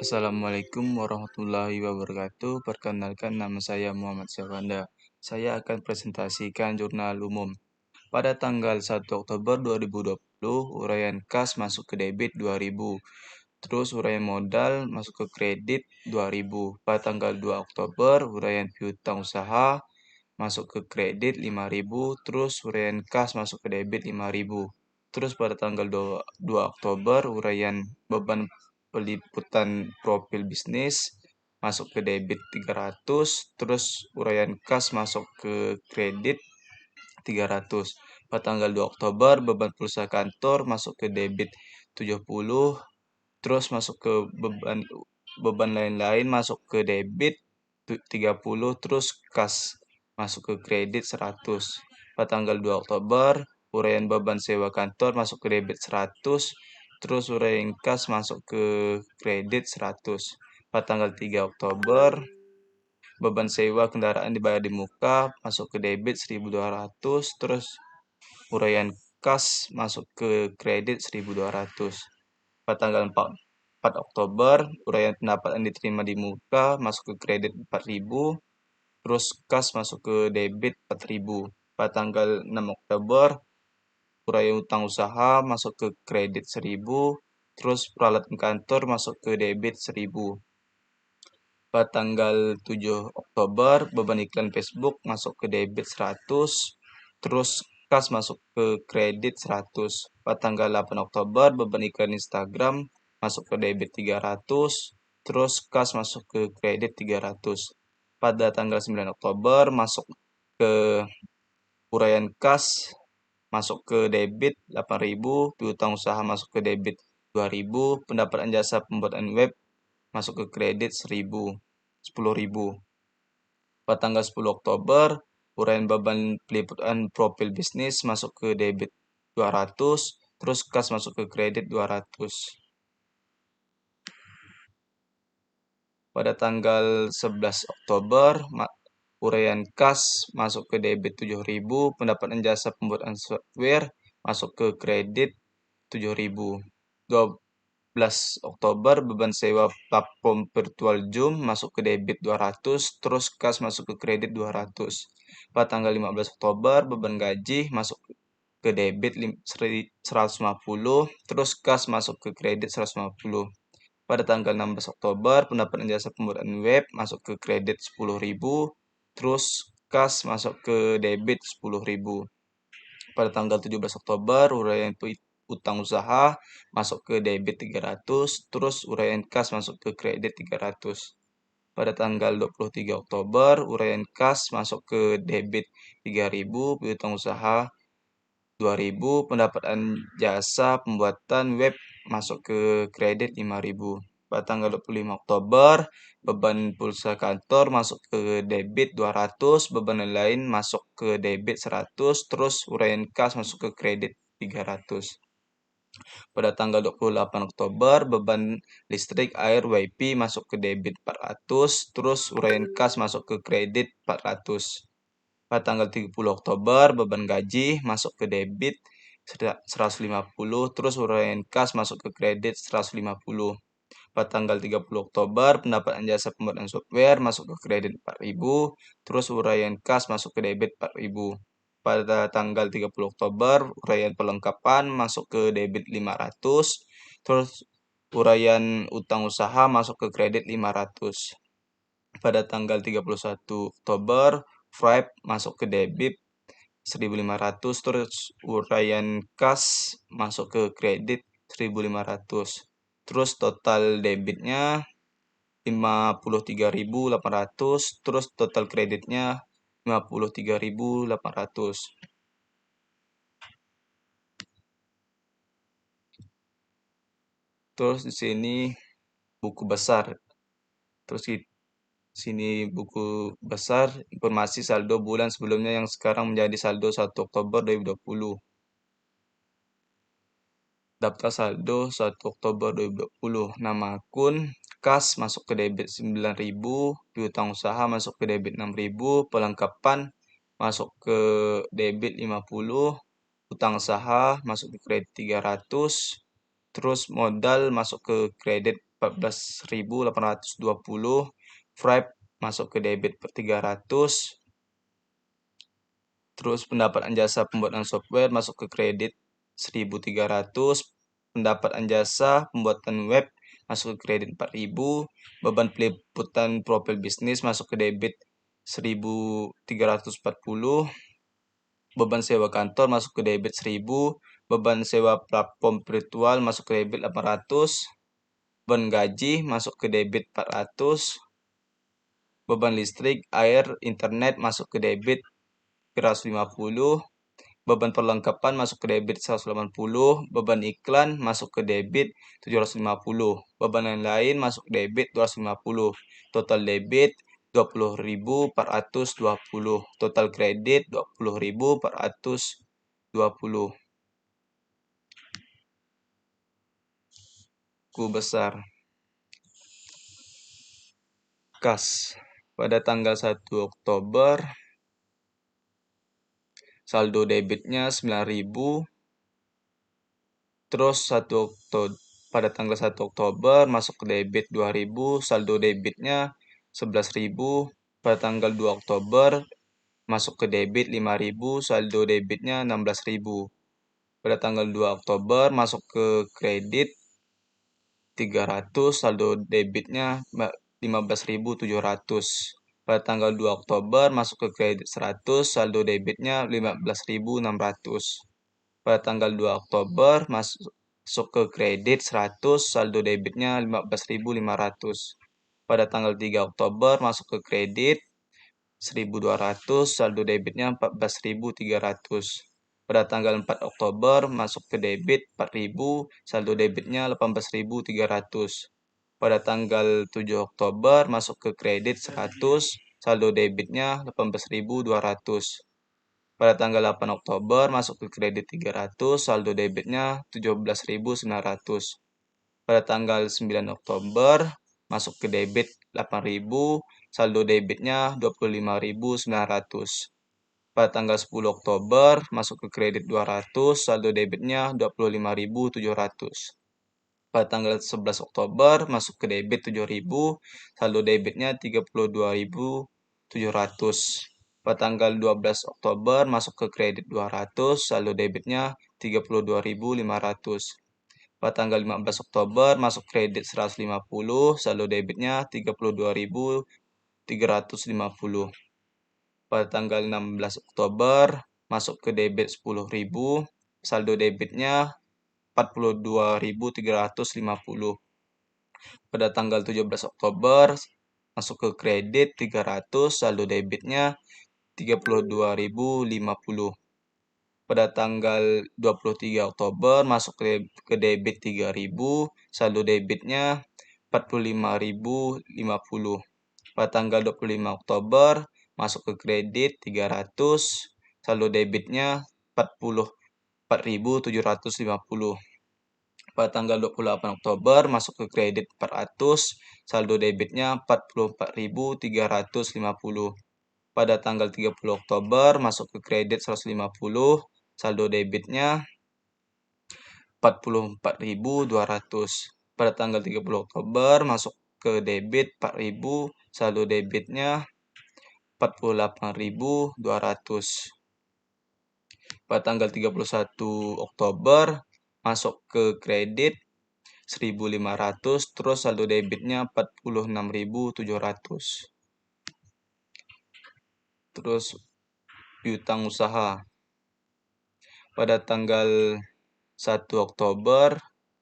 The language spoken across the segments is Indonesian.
Assalamualaikum warahmatullahi wabarakatuh. Perkenalkan, nama saya Muhammad Syahwanda. Saya akan presentasikan jurnal umum. Pada tanggal 1 Oktober 2020, uraian kas masuk ke debit 2.000. Terus uraian modal masuk ke kredit 2.000. Pada tanggal 2 Oktober, uraian piutang usaha masuk ke kredit 5.000. Terus uraian kas masuk ke debit 5.000. Terus pada tanggal 2 Oktober, uraian beban peliputan profil bisnis masuk ke debit 300, terus uraian kas masuk ke kredit 300. Pada tanggal 2 Oktober, beban pulsa kantor masuk ke debit 70, terus masuk ke beban lain-lain masuk ke debit 30, terus kas masuk ke kredit 100. Pada tanggal 2 Oktober, uraian beban sewa kantor masuk ke debit 100, terus uraian kas masuk ke kredit 100. Pada tanggal 3 Oktober, beban sewa kendaraan dibayar di muka masuk ke debit 1.200, terus uraian kas masuk ke kredit 1.200. Pada tanggal 4 Oktober, uraian pendapatan diterima di muka masuk ke kredit 4.000, terus kas masuk ke debit 4.000. Pada tanggal 6 Oktober, uraian utang usaha masuk ke kredit 1.000, terus peralatan kantor masuk ke debit 1.000. Pada tanggal 7 Oktober, beban iklan Facebook masuk ke debit 100, terus kas masuk ke kredit 100. Pada tanggal 8 Oktober, beban iklan Instagram masuk ke debit 300, terus kas masuk ke kredit 300. Pada tanggal 9 Oktober, masuk ke uraian kas masuk ke debit 8.000, piutang usaha masuk ke debit 2.000, pendapatan jasa pembuatan web masuk ke kredit 10.000. Pada tanggal 10 Oktober, uraian beban peliputan profil bisnis masuk ke debit 200, terus kas masuk ke kredit 200. Pada tanggal 11 Oktober, uraian kas masuk ke debit 7.000, pendapatan jasa pembuatan software masuk ke kredit 7.000. 12 Oktober, beban sewa platform virtual Zoom masuk ke debit 200, terus kas masuk ke kredit 200. Pada tanggal 15 Oktober, beban gaji masuk ke debit 150, terus kas masuk ke kredit 150. Pada tanggal 16 Oktober, pendapatan jasa pembuatan web masuk ke kredit 10.000, terus kas masuk ke debit 10.000. Pada tanggal 17 Oktober, uraian utang usaha masuk ke debit 300, terus uraian kas masuk ke kredit 300. Pada tanggal 23 Oktober, uraian kas masuk ke debit 3.000, piutang usaha 2.000, pendapatan jasa pembuatan web masuk ke kredit 5.000. Pada tanggal 25 Oktober, beban pulsa kantor masuk ke debit 200, beban lain masuk ke debit 100, terus uraian kas masuk ke kredit 300. Pada tanggal 28 Oktober, beban listrik, air, WiFi masuk ke debit 400, terus uraian kas masuk ke kredit 400. Pada tanggal 30 Oktober, beban gaji masuk ke debit 150, terus uraian kas masuk ke kredit 150. Pada tanggal 30 Oktober, pendapatan jasa pembuatan software masuk ke kredit 4.000, terus uraian kas masuk ke debit 4.000. Pada tanggal 30 Oktober, uraian perlengkapan masuk ke debit 500, terus uraian utang usaha masuk ke kredit 500. Pada tanggal 31 Oktober, Stripe masuk ke debit 1.500, terus uraian kas masuk ke kredit 1.500. Terus total debitnya 53.800, terus total kreditnya 53.800. Terus di sini buku besar. Terus di sini buku besar informasi saldo bulan sebelumnya yang sekarang menjadi saldo 1 Oktober 2020. Daftar saldo 1 Oktober 2020. Nama akun, kas masuk ke debit 9.000, piutang usaha masuk ke debit 6.000, perlengkapan masuk ke debit 50, utang usaha masuk ke kredit 300, terus modal masuk ke kredit 14.820. Stripe masuk ke debit per 300. Terus pendapatan jasa pembuatan software masuk ke kredit 1.300. Pendapatan jasa pembuatan web masuk ke kredit 4.000. Beban peliputan profil bisnis masuk ke debit 1.340. Beban sewa kantor masuk ke debit 1.000. Beban sewa platform virtual masuk ke debit 800. Beban gaji masuk ke debit 400. Beban listrik, air, internet masuk ke debit 350. Beban perlengkapan masuk ke debit 180. Beban iklan masuk ke debit 750. Beban lain-lain masuk ke debit 250. Total debit 20.420. Total kredit 20.420. Ku besar. Kas. Pada tanggal 1 Oktober, saldo debitnya 9.000. Terus pada tanggal 1 Oktober masuk ke debit 2.000, saldo debitnya 11.000. Pada tanggal 2 Oktober masuk ke debit 5.000, saldo debitnya 16.000. Pada tanggal 2 Oktober masuk ke kredit 300, saldo debitnya 15.700. Pada tanggal 2 Oktober masuk ke kredit 100, saldo debitnya 15.600. Pada tanggal 2 Oktober masuk ke kredit 100, saldo debitnya 15.500. Pada tanggal 3 Oktober masuk ke kredit 1.200, saldo debitnya 14.300. Pada tanggal 4 Oktober masuk ke debit 4.000, saldo debitnya 18.300. Pada tanggal 7 Oktober masuk ke kredit 100, saldo debitnya 18.200. Pada tanggal 8 Oktober masuk ke kredit 300, saldo debitnya 17.900. Pada tanggal 9 Oktober masuk ke debit 8.000, saldo debitnya 25.900. Pada tanggal 10 Oktober masuk ke kredit 200, saldo debitnya 25.700. Pada tanggal 11 Oktober masuk ke debit 7.000, saldo debitnya 32.700. Pada tanggal 12 Oktober masuk ke kredit 200, saldo debitnya 32.500. Pada tanggal 15 Oktober masuk kredit 150, saldo debitnya 32.350. Pada tanggal 16 Oktober masuk ke debit 10.000, saldo debitnya 42.350. Pada tanggal 17 Oktober masuk ke kredit 300, saldo debitnya 32.050. Pada tanggal 23 Oktober masuk ke debit 3.000, saldo debitnya 45.050. Pada tanggal 25 Oktober masuk ke kredit 300, saldo debitnya 44.750. Pada tanggal 28 Oktober masuk ke kredit 400, saldo debitnya 44.350. Pada tanggal 30 Oktober masuk ke kredit 150, saldo debitnya 44.200. Pada tanggal 30 Oktober masuk ke debit 4.000, saldo debitnya 48.200. Pada tanggal 31 Oktober masuk ke kredit 1.500, terus saldo debitnya 46.700. Terus piutang usaha. Pada tanggal 1 Oktober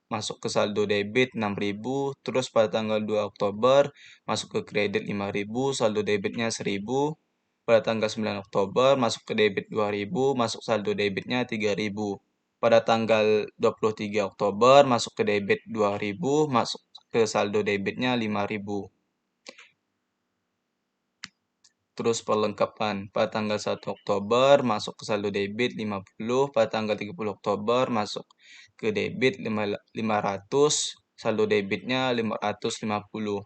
masuk ke saldo debit 6.000, terus pada tanggal 2 Oktober masuk ke kredit 5.000, saldo debitnya 1.000. Pada tanggal 9 Oktober masuk ke debit 2.000, masuk saldo debitnya 3.000. Pada tanggal 23 Oktober masuk ke debit 2.000, masuk ke saldo debitnya 5.000. Terus perlengkapan, pada tanggal 1 Oktober masuk ke saldo debit 50, pada tanggal 30 Oktober masuk ke debit 500, saldo debitnya 550.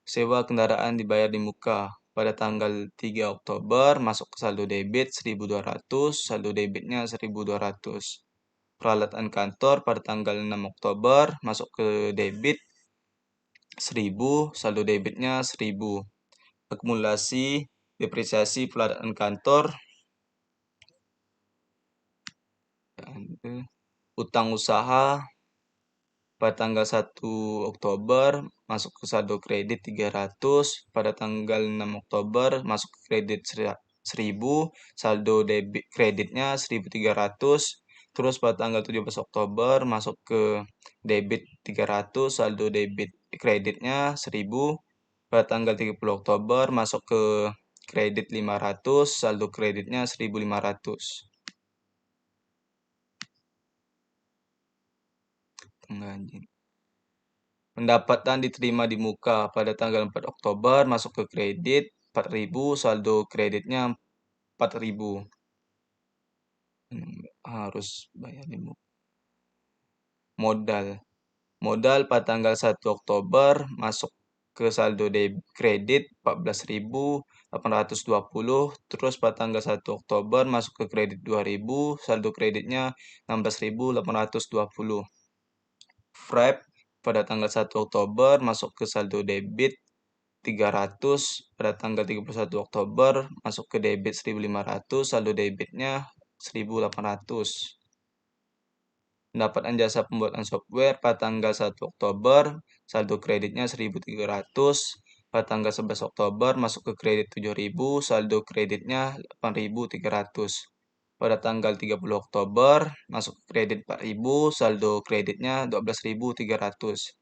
Sewa kendaraan dibayar di muka, pada tanggal 3 Oktober masuk ke saldo debit 1.200, saldo debitnya 1.200. Peralatan kantor pada tanggal 6 Oktober masuk ke debit 1000, saldo debitnya 1000. Akumulasi, depresiasi pengadaan kantor, utang usaha pada tanggal 1 Oktober masuk ke saldo kredit 300, pada tanggal 6 Oktober masuk ke kredit 1000, saldo debit kreditnya 1300, terus pada tanggal 17 Oktober masuk ke debit 300, saldo debit kreditnya 1000, pada tanggal 30 Oktober masuk ke kredit 500, saldo kreditnya 1500. Pendapatan diterima di muka pada tanggal 4 Oktober masuk ke kredit 4.000, saldo kreditnya 4.000. Harus bayar di muka. Modal. Modal pada tanggal 1 Oktober masuk ke saldo kredit 14.820, terus pada tanggal 1 Oktober masuk ke kredit 2.000, saldo kreditnya 16.820. Frap pada tanggal 1 Oktober masuk ke saldo debit 300, pada tanggal 31 Oktober masuk ke debit 1.500, saldo debitnya 1.800. Pendapatan jasa pembuatan software pada tanggal 1 Oktober, saldo kreditnya 1.300, pada tanggal 11 Oktober masuk ke kredit 7.000, saldo kreditnya 8.300. Pada tanggal 30 Oktober masuk ke kredit 4.000, saldo kreditnya 12.300.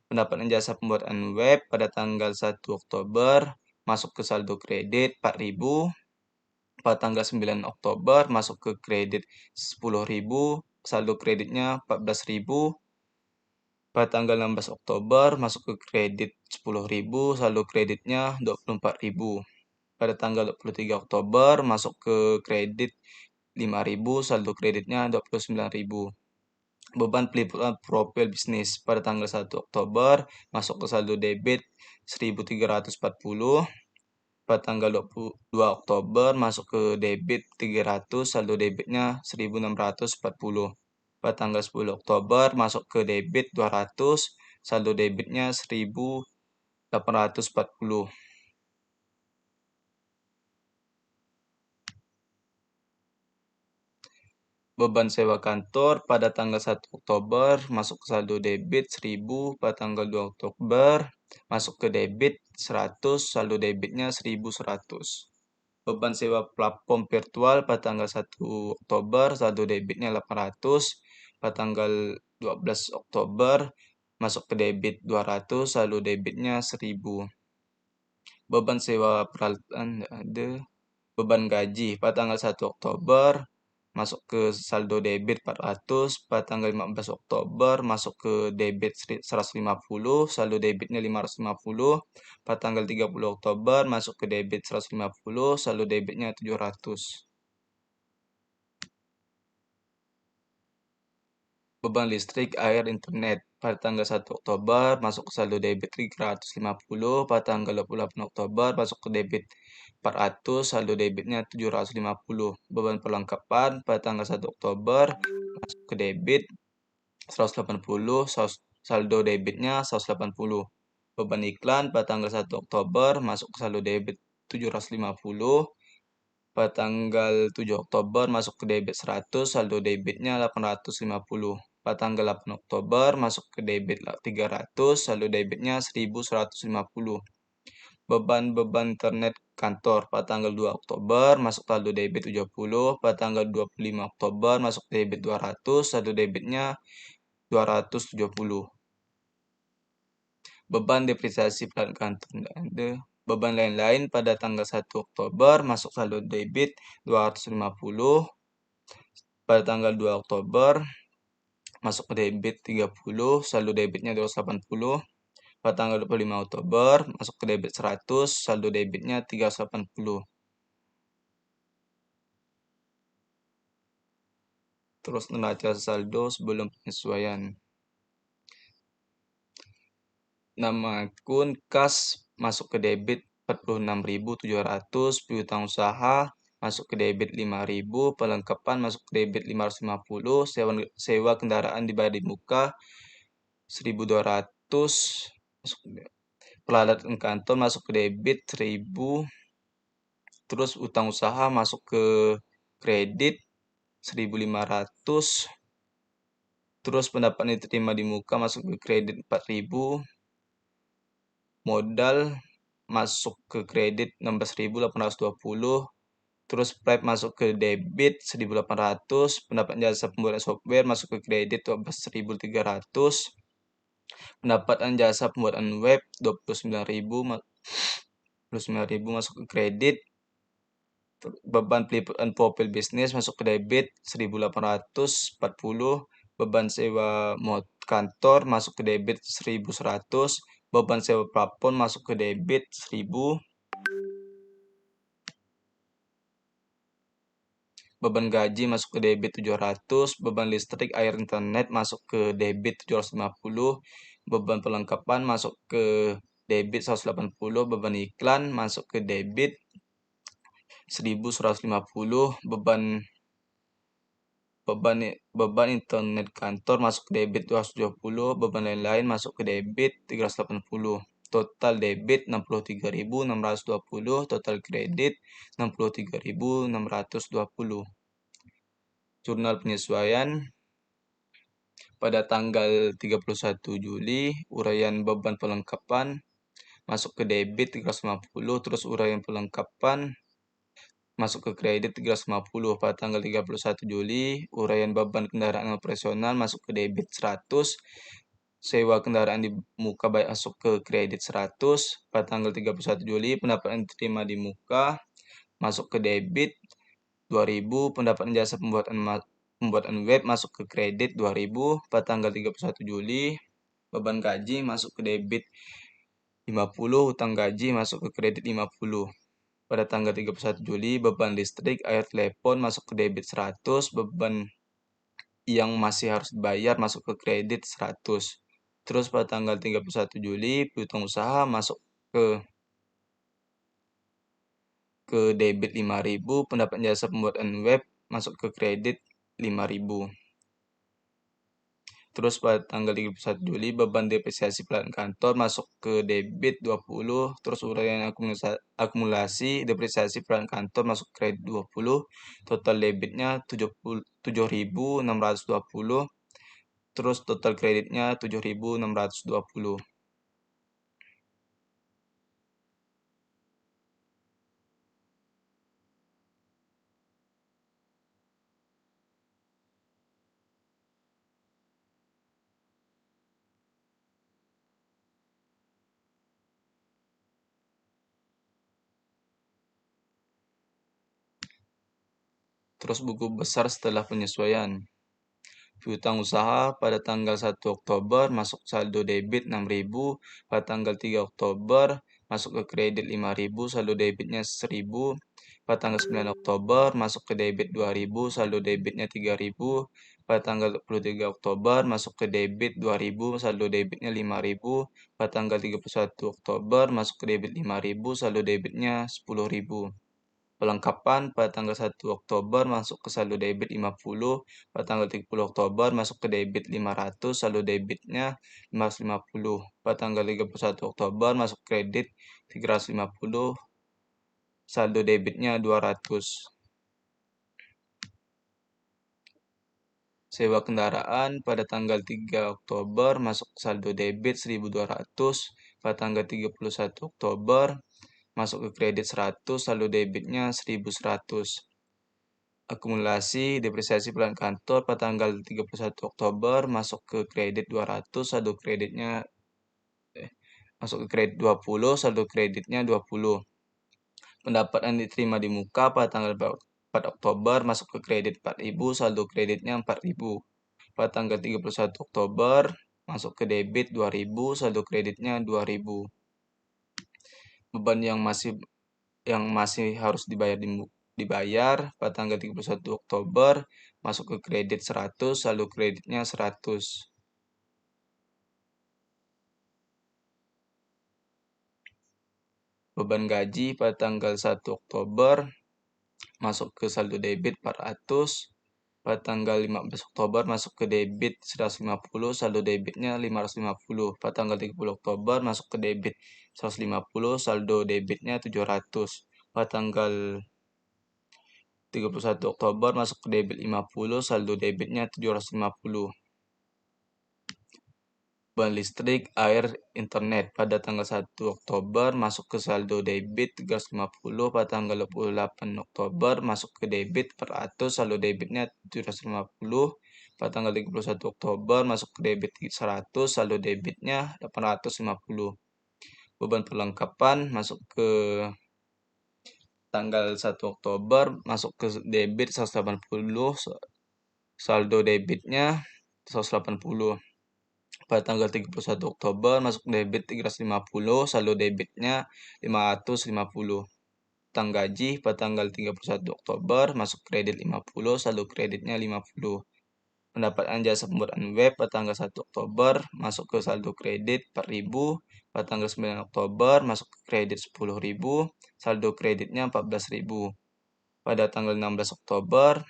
Pendapatan jasa pembuatan web pada tanggal 1 Oktober masuk ke saldo kredit 4.000, pada tanggal 9 Oktober masuk ke kredit 10.000, saldo kreditnya 14.000, pada tanggal 16 Oktober masuk ke kredit 10.000, saldo kreditnya 24.000, pada tanggal 23 Oktober masuk ke kredit 5.000, saldo kreditnya 29.000. Beban peliputan profil bisnis pada tanggal 1 Oktober masuk ke saldo debit 1.340, pada tanggal 22 Oktober masuk ke debit 300, saldo debitnya 1.640. Pada tanggal 10 Oktober masuk ke debit 200, saldo debitnya 1.840. Beban sewa kantor pada tanggal 1 Oktober masuk ke saldo debit 1.000, pada tanggal 2 Oktober masuk ke debit 100, saldo debitnya 1.100. Beban sewa platform virtual pada tanggal 1 Oktober saldo debitnya 800, pada tanggal 12 Oktober masuk ke debit 200, saldo debitnya 1.000. Beban sewa peralatan ada. Beban gaji pada tanggal 1 Oktober masuk ke saldo debit 400, pada tanggal 15 Oktober masuk ke debit 150, saldo debitnya 550, pada tanggal 30 Oktober masuk ke debit 150, saldo debitnya 700. Beban listrik, air, internet pada tanggal 1 Oktober masuk ke saldo debit 350, pada tanggal 28 Oktober masuk ke debit 400, saldo debitnya 750. Beban perlengkapan pada tanggal 1 Oktober masuk ke debit 180, saldo debitnya 180. Beban iklan pada tanggal 1 Oktober masuk ke saldo debit 750, pada tanggal 7 Oktober masuk ke debit 100, saldo debitnya 850. Pada tanggal 8 Oktober masuk ke debit 300, saldo debitnya 1.150. Beban internet kantor pada tanggal 2 Oktober masuk saldo debit 70, pada tanggal 25 Oktober masuk debit 200, saldo debitnya 270. Beban depresiasi peralatan kantor tidak ada. Beban lain-lain pada tanggal 1 Oktober masuk saldo debit 250, pada tanggal 2 Oktober masuk ke debit 30, saldo debitnya 280, pada tanggal 25 Oktober masuk ke debit 100, saldo debitnya 380. Terus neraca saldo sebelum penyesuaian. Nama akun kas masuk ke debit 46.700, piutang usaha masuk ke debit 5.000, perlengkapan masuk ke debit 550, sewa kendaraan dibayar di muka 1.200, Peralatan kantor masuk ke debit 1.000, terus utang usaha masuk ke kredit 1.500, terus pendapatan diterima di muka masuk ke kredit 4.000, modal masuk ke kredit 16.820, terus Prep masuk ke debit 1.800, pendapatan jasa pembuatan software masuk ke kredit 12.300, pendapatan jasa pembuatan web 29.000 masuk ke kredit, beban peliputan profil bisnis masuk ke debit 1.840, beban sewa kantor masuk ke debit 1.100, beban sewa plafon masuk ke debit 1.000, beban gaji masuk ke debit 700, beban listrik air internet masuk ke debit 750, beban perlengkapan masuk ke debit 180, beban iklan masuk ke debit 1.150, beban internet kantor masuk ke debit 270, beban lain-lain masuk ke debit 380. Total debit 63.620, total kredit 63.620. Jurnal penyesuaian pada tanggal 31 Juli, uraian beban perlengkapan masuk ke debit 350, terus uraian perlengkapan masuk ke kredit 350. Pada tanggal 31 Juli, uraian beban kendaraan operasional masuk ke debit 100, sewa kendaraan di muka baik masuk ke kredit 100. Pada tanggal 31 Juli, pendapatan diterima di muka masuk ke debit 2.000, pendapatan jasa pembuatan web masuk ke kredit 2.000. Pada tanggal 31 Juli, beban gaji masuk ke debit 50, utang gaji masuk ke kredit 50. Pada tanggal 31 Juli, beban listrik, air, telepon masuk ke debit 100, beban yang masih harus dibayar masuk ke kredit 100. Terus pada tanggal 31 Juli, piutang usaha masuk ke debit 5.000, pendapatan jasa pembuatan web masuk ke kredit 5.000. Terus pada tanggal 31 Juli, beban depresiasi peralatan kantor masuk ke debit 20, terus uraian akumulasi depresiasi peralatan kantor masuk ke kredit 20, total debitnya 7.620, terus total kreditnya 7.620. Terus buku besar setelah penyesuaian. Piutang usaha pada tanggal 1 Oktober masuk saldo debit 6.000, pada tanggal 3 Oktober masuk ke kredit 5.000, saldo debitnya 1.000, pada tanggal 9 Oktober masuk ke debit 2.000, saldo debitnya 3.000, pada tanggal 23 Oktober masuk ke debit 2.000, saldo debitnya 5.000, pada tanggal 31 Oktober masuk ke debit 5.000, saldo debitnya 10.000. Pelengkapan pada tanggal 1 Oktober masuk ke saldo debit 50, pada tanggal 30 Oktober masuk ke debit 500, saldo debitnya 550, pada tanggal 31 Oktober masuk kredit 350, saldo debitnya 200. Sewa kendaraan pada tanggal 3 Oktober masuk saldo debit 1.200, pada tanggal 31 Oktober masuk ke kredit 100, saldo debitnya 1.100. Akumulasi depresiasi peralatan kantor pada tanggal 31 Oktober masuk ke kredit 200, saldo kreditnya masuk ke kredit 20, saldo kreditnya 20. Pendapatan diterima di muka pada tanggal 4 Oktober masuk ke kredit 4.000, saldo kreditnya 4.000. Pada tanggal 31 Oktober masuk ke debit 2.000, saldo kreditnya 2.000. Beban yang masih harus dibayar pada tanggal 31 Oktober masuk ke kredit 100, saldo kreditnya 100. Beban gaji pada tanggal 1 Oktober masuk ke saldo debit 400, Pada tanggal 15 Oktober masuk ke debit 150, saldo debitnya 550. Pada tanggal 30 Oktober masuk ke debit 150, saldo debitnya 700. Pada tanggal 31 Oktober masuk ke debit 50, saldo debitnya 750. Beban listrik, air, internet pada tanggal 1 Oktober masuk ke saldo debit 350, pada tanggal 28 Oktober masuk ke debit 400, saldo debitnya 750, pada tanggal 31 Oktober masuk ke debit 100, saldo debitnya 850. Beban perlengkapan masuk ke tanggal 1 Oktober masuk ke debit 180, saldo debitnya 180. Pada tanggal 31 Oktober masuk debit 350, saldo debitnya 550. Tang gaji pada tanggal 31 Oktober masuk kredit 50, saldo kreditnya 50. Pendapatan jasa pembuatan web pada tanggal 1 Oktober masuk ke saldo kredit 4.000, pada tanggal 9 Oktober masuk ke kredit 10.000, saldo kreditnya 14.000. Pada tanggal 16 Oktober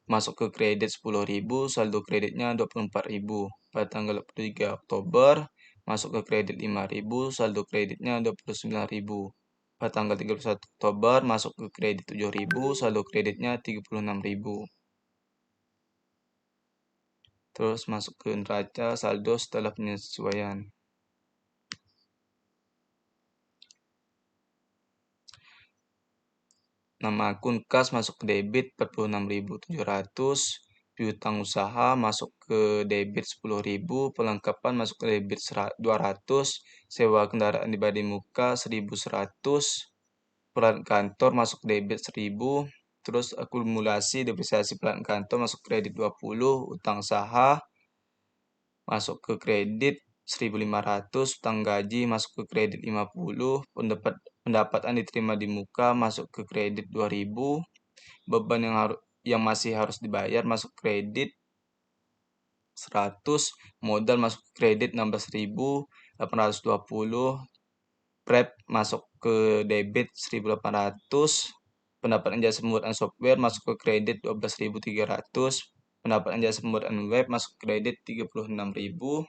masuk ke kredit 10.000, saldo kreditnya 24.000. Pada tanggal 23 Oktober masuk ke kredit 5.000, saldo kreditnya 29.000. Pada tanggal 31 Oktober masuk ke kredit 7.000, saldo kreditnya 36.000. Terus masuk ke neraca saldo setelah penyesuaian. Nama akun kas masuk ke debit 46.700, piutang usaha masuk ke debit 10.000, perlengkapan masuk ke debit 200, sewa kendaraan di badi muka 1.100, peran kantor masuk ke debit 1.000, terus akumulasi depresiasi peran kantor masuk kredit 20, utang saha masuk ke kredit 1.500, utang gaji masuk ke kredit 50, pendapatan diterima di muka masuk ke kredit 2.000, beban yang masih harus dibayar masuk kredit 100, modal masuk kredit 16.820, prep masuk ke debit 1.800, pendapatan jasa pembuatan software masuk ke kredit 12.300, pendapatan jasa pembuatan web masuk ke kredit 36.000,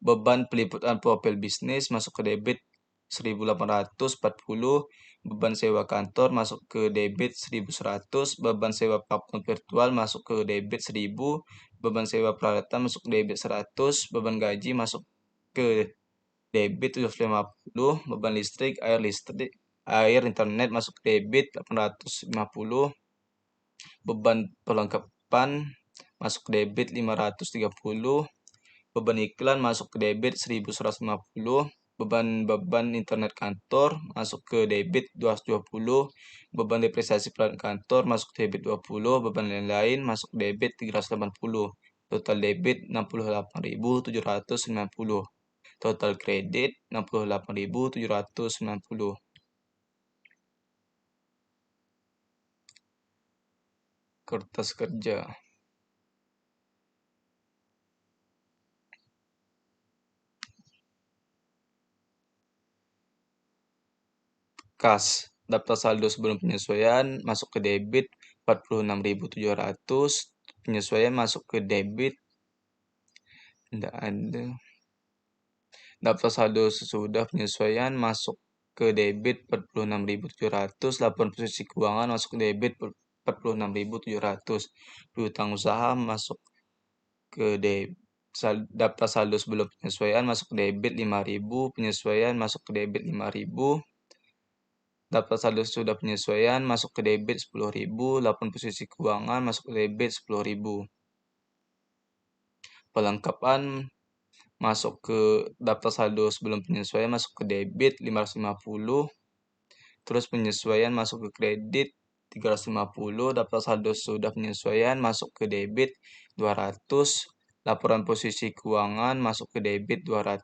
beban peliputan profil bisnis masuk ke debit 1.840, beban sewa kantor masuk ke debit 1.100, beban sewa platform virtual masuk ke debit 1.000, beban sewa peralatan masuk ke debit 100, beban gaji masuk ke debit 750, beban listrik, air internet masuk ke debit 850, beban perlengkapan masuk ke debit 530, beban iklan masuk ke debit 1.150, beban internet kantor masuk ke debit 220, beban depresiasi peran kantor masuk ke debit 20, beban lain-lain masuk ke debit 380, total debit 68.790, total kredit 68.790. Kertas kerja kas, daftar saldo sebelum penyesuaian masuk ke debit 46.700, penyesuaian masuk ke debit tidak ada. Daftar saldo sesudah penyesuaian masuk ke debit 46.700, laporan posisi keuangan masuk ke debit 46.700, piutang usaha masuk ke daftar saldo sebelum penyesuaian masuk ke debit 5.000, penyesuaian masuk ke debit 5.000, daftar saldo sesudah penyesuaian masuk ke debit 10.000, laporan posisi keuangan masuk ke debit 10.000. Perlengkapan masuk ke daftar saldo sebelum penyesuaian masuk ke debit 550, terus penyesuaian masuk ke kredit 350, daftar saldo sudah penyesuaian masuk ke debit 200, laporan posisi keuangan masuk ke debit 200.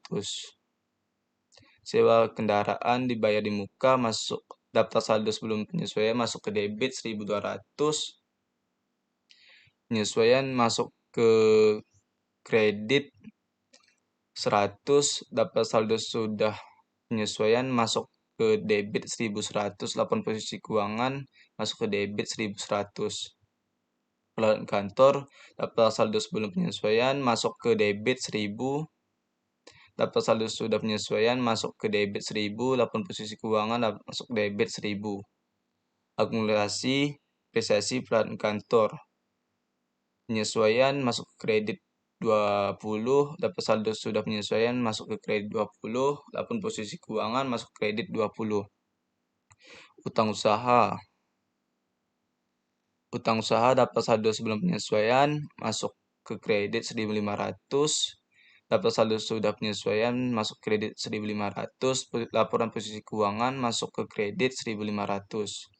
Sewa kendaraan dibayar di muka masuk daftar saldo sebelum penyesuaian masuk ke debit 1.200, penyesuaian masuk ke kredit 100, daftar saldo sudah penyesuaian masuk ke debit 1.100, laporan posisi keuangan masuk ke debit 1.100. Pengeluaran kantor, daftar saldo sebelum penyesuaian masuk ke debit 1.000, daftar saldo sudah penyesuaian masuk ke debit 1.000, laporan posisi keuangan masuk ke debit 1.000. Akumulasi depresiasi pengeluaran kantor, penyesuaian masuk ke kredit 20, dapat saldo sudah penyesuaian masuk ke kredit 20, laporan posisi keuangan masuk ke kredit 20. Utang usaha dapat saldo sebelum penyesuaian masuk ke kredit 1.500, dapat saldo sudah penyesuaian masuk kredit 1.500, laporan posisi keuangan masuk ke kredit 1.500.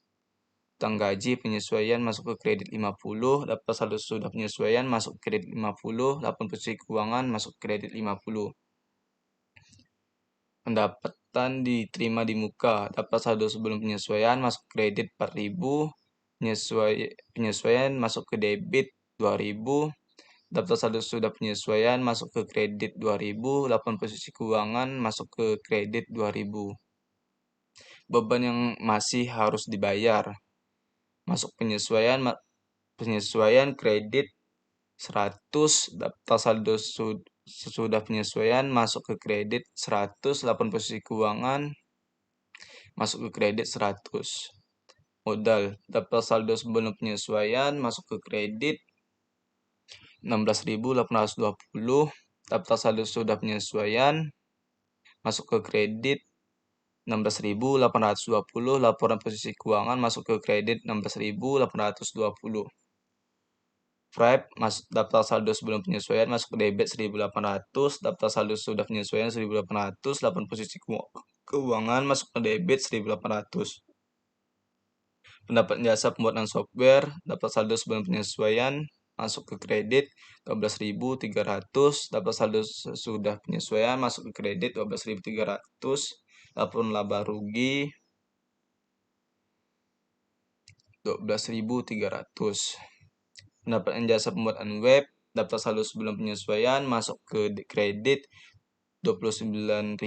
Utang gaji penyesuaian masuk ke kredit 50, dapat saldo sudah penyesuaian masuk ke kredit 50, laporan posisi keuangan masuk ke kredit 50. Pendapatan diterima di muka, dapat saldo sebelum penyesuaian masuk ke kredit 4.000, penyesuaian masuk ke debit 2.000, daftar saldo sudah penyesuaian masuk ke kredit 2.000, laporan posisi keuangan masuk ke kredit 2.000. Beban yang masih harus dibayar, masuk penyesuaian kredit 100, daftar saldo sesudah penyesuaian masuk ke kredit 100, laporan posisi keuangan masuk ke kredit 100. Modal, daftar saldo sebelum penyesuaian masuk ke kredit 16.820, daftar saldo sudah penyesuaian masuk ke kredit 16.820, laporan posisi keuangan masuk ke kredit 16.820. Daftar saldo sebelum penyesuaian masuk ke debit 1.800, daftar saldo sudah penyesuaian 1.800, laporan posisi keuangan masuk ke debit 1.800. Pendapatan jasa pembuatan software, daftar saldo sebelum penyesuaian masuk ke kredit 12.300, daftar saldo sudah penyesuaian masuk ke kredit 12.300, laporan laba rugi 12.300. Pendapatan jasa pembuatan web, daftar saldo sebelum penyesuaian masuk ke kredit 29.000.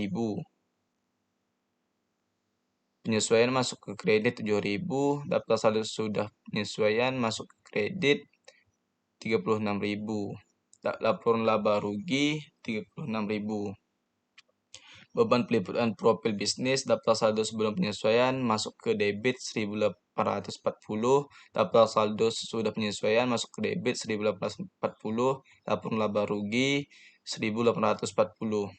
Penyesuaian masuk ke kredit 7.000, daftar saldo sudah penyesuaian masuk ke kredit 36.000. Laporan laba rugi 36.000. Beban peliputan profil bisnis, daftar saldo sebelum penyesuaian masuk ke debit 1.840, daftar saldo sesudah penyesuaian masuk ke debit 1.840, laporan laba rugi 1.840.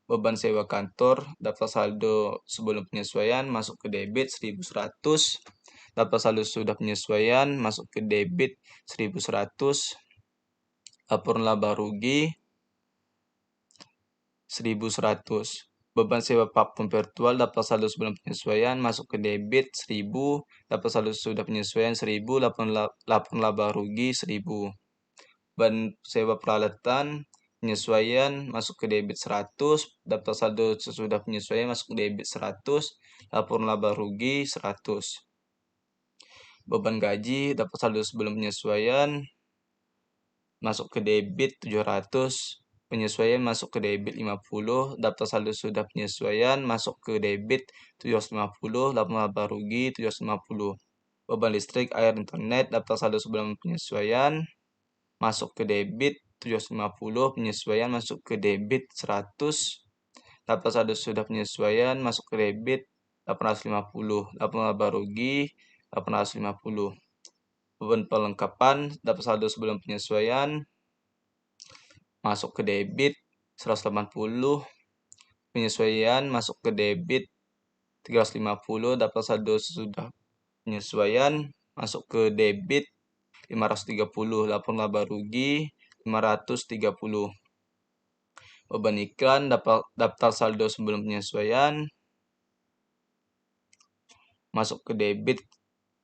Beban sewa kantor, daftar saldo sebelum penyesuaian masuk ke debit 1.100, daftar saldo sudah penyesuaian masuk ke debit 1.100, laporan laba rugi 1.100. Beban sewa platform virtual, daftar saldo sebelum penyesuaian masuk ke debit 1.000, daftar saldo sudah penyesuaian 1.000, laporan laba rugi 1.000. Beban sewa peralatan penyesuaian masuk ke debit 100, daftar saldo sesudah penyesuaian masuk ke debit 100, laporan laba rugi 100. Beban gaji, daftar saldo sebelum penyesuaian masuk ke debit 700, penyesuaian masuk ke debit 50, daftar saldo sudah penyesuaian masuk ke debit 750, laporan laba rugi 750. Beban listrik, air, internet, daftar saldo sebelum penyesuaian masuk ke debit 750, penyesuaian masuk ke debit 100, daftar saldo sudah penyesuaian masuk ke debit 850, laporan laba rugi 850. Beban perlengkapan, daftar saldo sebelum penyesuaian masuk ke debit 180, penyesuaian masuk ke debit 350, daftar saldo sesudah penyesuaian masuk ke debit 530, laporan laba rugi 530. Beban iklan, daftar saldo sebelum penyesuaian masuk ke debit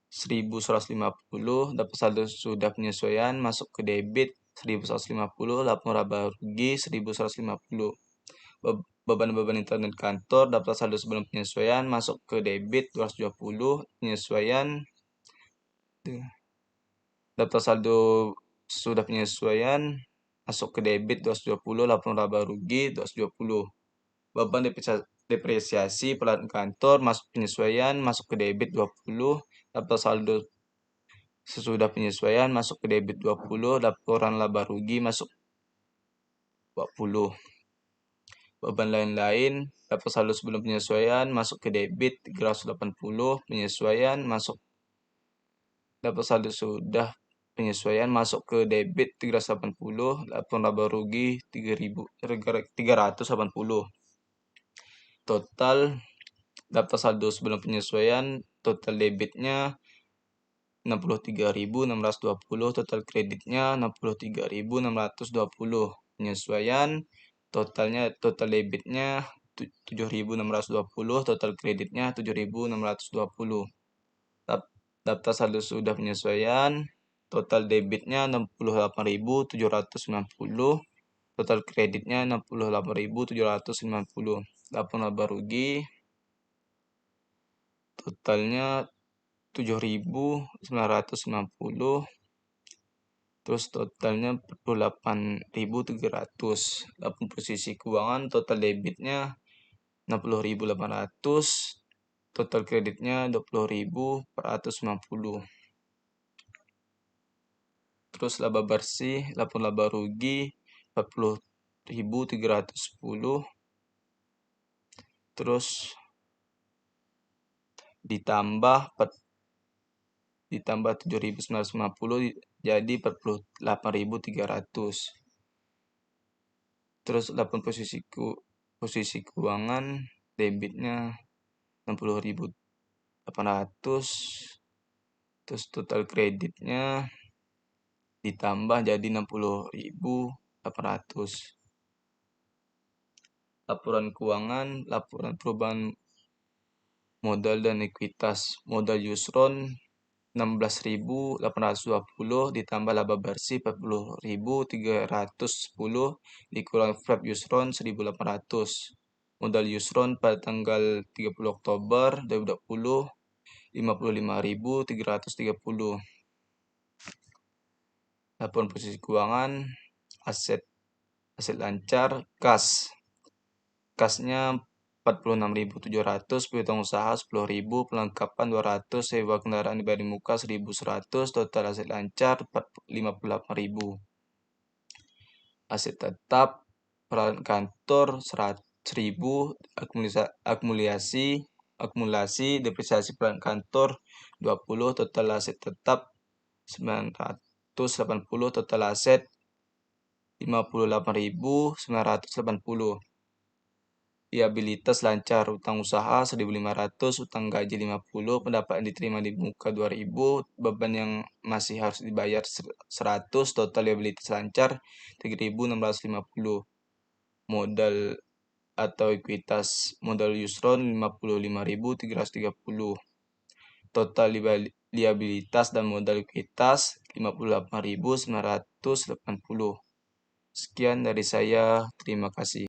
1.150, daftar saldo sudah penyesuaian masuk ke debit 1.150, laporan laba rugi 1.150. Beban internet kantor, daftar saldo sebelum penyesuaian masuk ke debit 220, penyesuaian daftar saldo sudah penyesuaian masuk ke debit 220, laporan laba rugi 220. Beban depresiasi peralatan kantor, masuk penyesuaian, masuk ke debit 20, daftar saldo sesudah penyesuaian, masuk ke debit 20, laporan laba rugi masuk 20. Beban lain-lain, daftar saldo sebelum penyesuaian, masuk ke debit 380, penyesuaian, masuk daftar saldo sudah penyesuaian, masuk ke debit 380, laporan laba rugi 380. Total daftar saldo sebelum penyesuaian, total debitnya 63.620, total kreditnya 63.620. Penyesuaian total debitnya 7.620, total kreditnya 7.620. Daftar saldo sudah penyesuaian, total debitnya 68.790, total kreditnya 68.790. Laporan laba rugi totalnya 7.990, terus totalnya 48.300. Dapur posisi keuangan, total debitnya 60.800, total kreditnya 20.490. Terus laba bersih, lapor laba rugi 40.310, terus ditambah 7.950 jadi 48.300. Terus 8 posisi keuangan, debitnya 60.800, terus total kreditnya ditambah jadi 60.800. Laporan keuangan, laporan perubahan modal dan ekuitas. Modal Yusron 16.820 ditambah laba bersih 40.310 dikurang Frap Yusron 1.800. Modal Yusron pada tanggal 30 Oktober 2020 55.330. Laporan posisi keuangan, aset lancar, kasnya 46.700, piutang usaha 10.000, pelengkapan 200, sewa kendaraan di muka 1.100, total aset lancar 58.000. Aset tetap peralatan kantor 100.000, akumulasi depresiasi peralatan kantor 20, total aset tetap 980, total aset 58.980. Viabilitas lancar, utang usaha 1.500, utang gaji 50, pendapatan diterima di muka 2.000, beban yang masih harus dibayar 100, total viabilitas lancar 3.650. Modal atau ekuitas modal Yusron 55.330. Total liabilitas dan modal ekuitas 58.980. Sekian dari saya, terima kasih.